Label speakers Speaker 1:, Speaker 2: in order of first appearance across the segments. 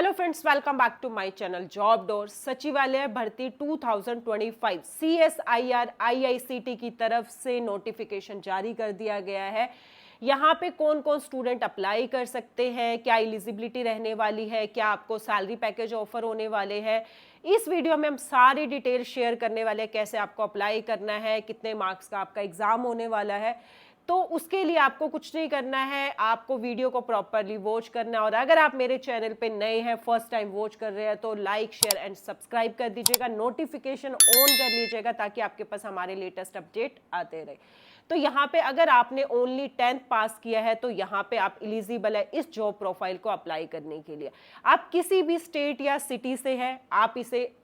Speaker 1: Hello friends, welcome back to my channel job door. सचिवालय भर्ती 2025 CSIR IICT की तरफ से नोटिफिकेशन जारी कर दिया गया है। यहाँ पे कौन कौन स्टूडेंट अप्लाई कर सकते हैं, क्या एलिजिबिलिटी रहने वाली है, क्या आपको सैलरी पैकेज ऑफर होने वाले हैं। इस वीडियो में हम सारी डिटेल शेयर करने वाले हैं, कैसे आपको अप्लाई करना है, कितने मार्क्स का आपका एग्जाम होने वाला है। तो उसके लिए आपको कुछ नहीं करना है, आपको वीडियो को प्रॉपरली वॉच करना है। और अगर आप मेरे चैनल पे नए हैं, फर्स्ट टाइम वॉच कर रहे हैं, तो लाइक शेयर एंड सब्सक्राइब कर दीजिएगा, नोटिफिकेशन ऑन कर लीजिएगा ताकि आपके पास हमारे लेटेस्ट अपडेट आते रहे। तो यहाँ पे अगर आपने ओनली 10th पास किया है तो यहाँ पे आप एलिजिबल है इस जॉब प्रोफाइल को अप्लाई करने के लिए। आप किसी भी स्टेट या सिटी से हैं,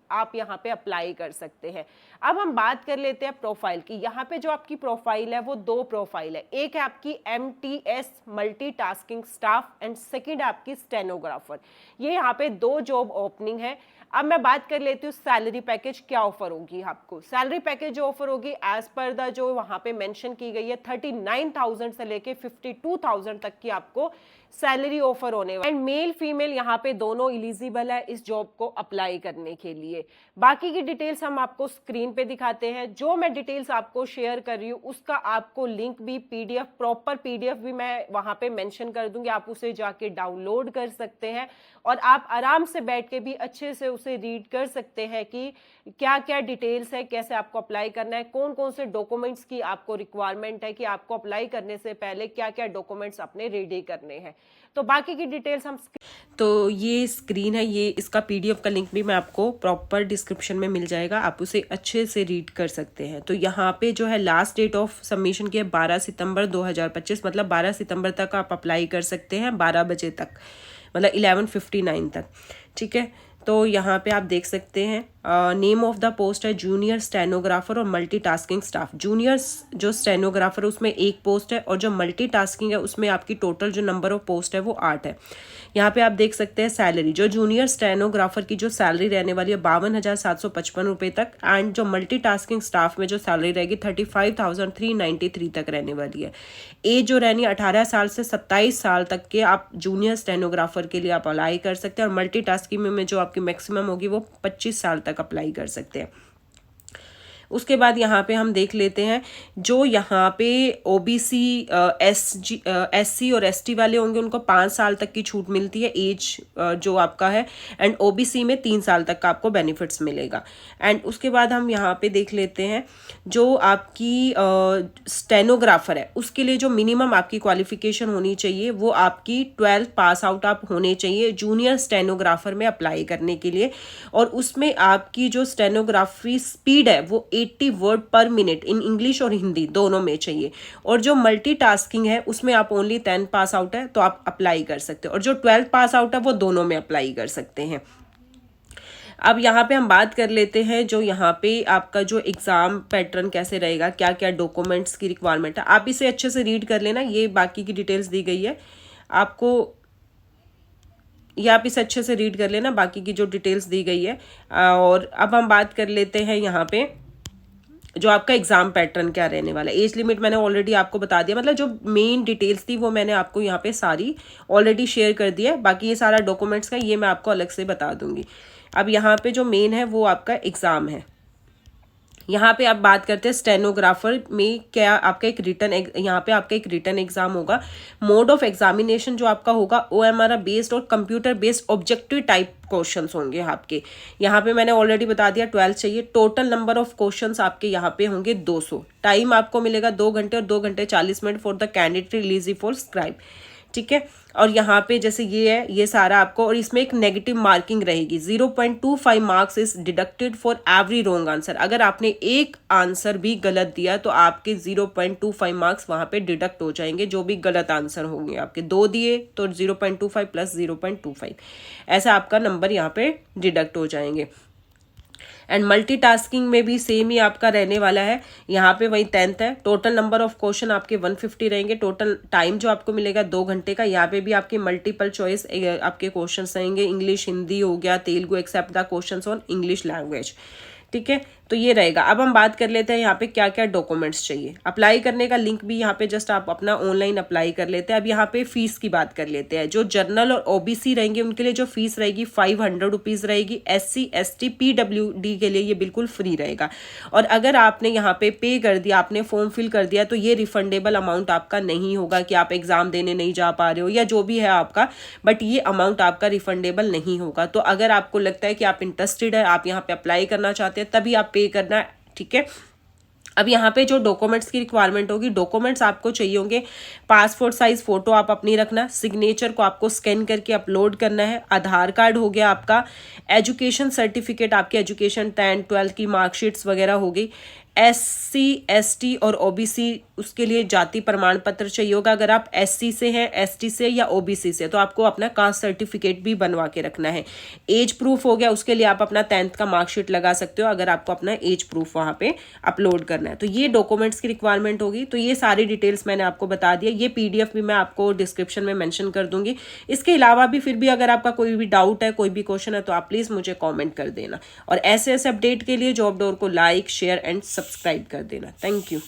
Speaker 1: आप यहाँ पे अप्लाई कर सकते हैं। अब हम बात कर लेते हैं प्रोफाइल की। यहाँ पे जो आपकी प्रोफाइल है वो दो प्रोफाइल है, एक है आपकी MTS multitasking staff and second है आपकी स्टेनोग्राफर। ये यहाँ पे दो जॉब ओपनिंग है। अब मैं बात कर लेती हूँ सैलरी पैकेज क्या ऑफर होगी। आपको सैलरी पैकेज जो ऑफर होगी एज पर द जो वहां पे मेंशन की गई है 39,000 से लेके 52,000 तक की आपको सैलरी ऑफर होने वाली। एंड मेल फीमेल यहाँ पे दोनों एलिजिबल है इस जॉब को अप्लाई करने के लिए। बाकी की डिटेल्स हम आपको स्क्रीन पे दिखाते हैं। जो मैं डिटेल्स आपको शेयर कर रही हूँ उसका आपको लिंक भी प्रॉपर पीडीएफ भी मैं वहां पे मेंशन कर दूंगी, आप उसे जाके डाउनलोड कर सकते हैं और आप आराम से बैठ के भी अच्छे से उसे रीड कर सकते हैं कि क्या क्या डिटेल्स है, कैसे आपको अप्लाई करना है, कौन कौन से डॉक्यूमेंट्स की आपको रिक्वायरमेंट है कि आपको अप्लाई करने से पहले क्या क्या डॉक्यूमेंट्स अपने रेडी करने हैं। तो बाकी की डिटेल्स हम तो ये स्क्रीन है, ये इसका पीडीएफ का लिंक भी मैं आपको प्रॉपर डिस्क्रिप्शन में मिल जाएगा, आप उसे अच्छे से रीड कर सकते हैं। तो यहाँ पे जो है लास्ट डेट ऑफ सबमिशन की है 12 सितंबर 2025, मतलब 12 सितंबर तक आप अप्लाई कर सकते हैं, 12 बजे तक, मतलब 11:59 तक। ठीक है, तो यहाँ पे आप देख सकते हैं नेम ऑफ द पोस्ट है जूनियर स्टेनोग्राफर और मल्टीटास्किंग स्टाफ। जूनियर जो स्टेनोग्राफर उसमें एक पोस्ट है और जो मल्टीटास्किंग है उसमें आपकी टोटल जो नंबर ऑफ पोस्ट है वो 8 है। यहाँ पे आप देख सकते हैं सैलरी, जो जूनियर स्टेनोग्राफर की जो सैलरी रहने वाली है 52,755 रुपये तक, एंड जो मल्टीटास्किंग स्टाफ में जो सैलरी रहेगी 35,393 तक रहने वाली है। एज जो रहनी है 18 साल से 27 साल तक के आप जूनियर स्टेनोग्राफर के लिए आप अप्लाई कर सकते हैं, और मल्टीटास्किंग में जो आपकी मैक्सिमम होगी वो 25 साल तक अप्लाई कर सकते हैं। उसके बाद यहाँ पे हम देख लेते हैं जो यहाँ पे OBC SC और ST वाले होंगे उनको 5 साल तक की छूट मिलती है, एज जो आपका है, एंड OBC में 3 साल तक का आपको बेनिफिट्स मिलेगा। एंड उसके बाद हम यहाँ पे देख लेते हैं जो आपकी स्टेनोग्राफर है उसके लिए जो मिनिमम आपकी क्वालिफिकेशन होनी चाहिए वो आपकी 12th पास आउट आप होने चाहिए जूनियर स्टेनोग्राफर में अप्लाई करने के लिए, और उसमें आपकी जो स्टेनोग्राफी स्पीड है वो 80 वर्ड पर मिनट इन इंग्लिश और हिंदी दोनों में चाहिए। और जो मल्टीटास्किंग है उसमें आप ओनली 10 पास आउट है तो आप अप्लाई कर सकते हो, और जो 12 पास आउट है वो दोनों में अप्लाई कर सकते हैं। अब यहाँ पे हम बात कर लेते हैं जो यहाँ पे आपका जो एग्जाम पैटर्न कैसे रहेगा, क्या क्या डॉक्यूमेंट्स की रिक्वायरमेंट है, आप इसे अच्छे से रीड कर लेना। ये बाकी की डिटेल्स दी गई है आपको, ये आप इसे अच्छे से रीड कर लेना, बाकी की जो डिटेल्स दी गई है। और अब हम बात कर लेते हैं यहाँ पे जो आपका एग्जाम पैटर्न क्या रहने वाला है। एज लिमिट मैंने ऑलरेडी आपको बता दिया, मतलब जो मेन डिटेल्स थी वो मैंने आपको यहाँ पे सारी ऑलरेडी शेयर कर दिया है। बाकी ये सारा डॉक्यूमेंट्स का ये मैं आपको अलग से बता दूंगी। अब यहाँ पे जो मेन है वो आपका एग्जाम है। यहाँ पे आप बात करते हैं स्टेनोग्राफर में क्या आपका एक रिटर्न, यहाँ पे आपका एक रिटर्न एग्जाम होगा। मोड ऑफ एग्जामिनेशन जो आपका होगा OMR बेस्ड और computer based objective type questions होंगे आपके। यहाँ पे मैंने ऑलरेडी बता दिया 12 चाहिए। टोटल नंबर ऑफ क्वेश्चंस आपके यहाँ पे होंगे 200। टाइम आपको मिलेगा 2 घंटे और 2 घंटे 40 minute for the candidate eligible for scribe. ठीक है, और यहाँ पे जैसे ये है ये सारा आपको, और इसमें एक नेगेटिव मार्किंग रहेगी। 0.25 marks is deducted for every wrong answer. अगर आपने एक आंसर भी गलत दिया तो आपके 0.25 मार्क्स वहां पे डिडक्ट हो जाएंगे, जो भी गलत आंसर होंगे। आपके 2 दिए तो 0.25 प्लस 0.25 ऐसा आपका नंबर यहाँ पे डिडक्ट हो जाएंगे। एंड मल्टीटास्किंग में भी सेम ही आपका रहने वाला है, यहाँ पे वही 10th है। टोटल नंबर ऑफ क्वेश्चन आपके 150 रहेंगे। टोटल टाइम जो आपको मिलेगा 2 घंटे का। यहाँ पे भी आपके मल्टीपल चॉइस आपके क्वेश्चंस रहेंगे, इंग्लिश हिंदी हो गया, Telugu, except the questions on English language. ठीक है, तो ये रहेगा। अब हम बात कर लेते हैं यहाँ पे क्या क्या डॉक्यूमेंट्स चाहिए। अप्लाई करने का लिंक भी यहाँ पे जस्ट आप अपना ऑनलाइन अप्लाई कर लेते हैं। अब यहाँ पे फीस की बात कर लेते हैं। जो जनरल और ओबीसी रहेंगे उनके लिए जो फीस रहेगी 500 रुपीज़ रहेगी। SC ST PWD के लिए ये बिल्कुल फ्री रहेगा। और अगर आपने यहाँ पे कर दिया, आपने फॉर्म फिल कर दिया, तो ये रिफंडेबल अमाउंट आपका नहीं होगा कि आप एग्जाम देने नहीं जा पा रहे हो या जो भी है आपका, बट ये अमाउंट आपका रिफंडेबल नहीं होगा। तो अगर आपको लगता है कि आप इंटरेस्टेड है, आप यहाँ पे अप्लाई करना चाहते हैं, तभी आप पे करना, ठीक है। अब यहाँ पे जो डॉक्यूमेंट्स की रिक्वायरमेंट होगी, डॉक्यूमेंट्स आपको चाहिए होंगे, पासपोर्ट साइज फोटो आप अपनी रखना, सिग्नेचर को आपको स्कैन करके अपलोड करना है, आधार कार्ड हो गया आपका, एजुकेशन सर्टिफिकेट, आपकी एजुकेशन 10th 12th की मार्कशीट्स वगैरह हो गई, SC ST और OBC उसके लिए जाति प्रमाण पत्र चाहिए होगा। अगर आप SC से हैं, ST से या OBC से, तो आपको अपना कास्ट सर्टिफिकेट भी बनवा के रखना है। एज प्रूफ हो गया, उसके लिए आप अपना 10th का मार्कशीट लगा सकते हो अगर आपको अपना एज प्रूफ वहाँ पे अपलोड करना है। तो ये डॉक्यूमेंट्स की रिक्वायरमेंट होगी। तो ये सारी डिटेल्स मैंने आपको बता दिया। ये PDF भी मैं आपको डिस्क्रिप्शन में मेंशन कर दूंगी। इसके अलावा भी फिर भी अगर आपका कोई भी डाउट है, कोई भी क्वेश्चन है, तो आप प्लीज़ मुझे कॉमेंट कर देना। और ऐसे अपडेट के लिए जॉब डोर को लाइक, शेयर एंड सब्सक्राइब कर देना। Thank you.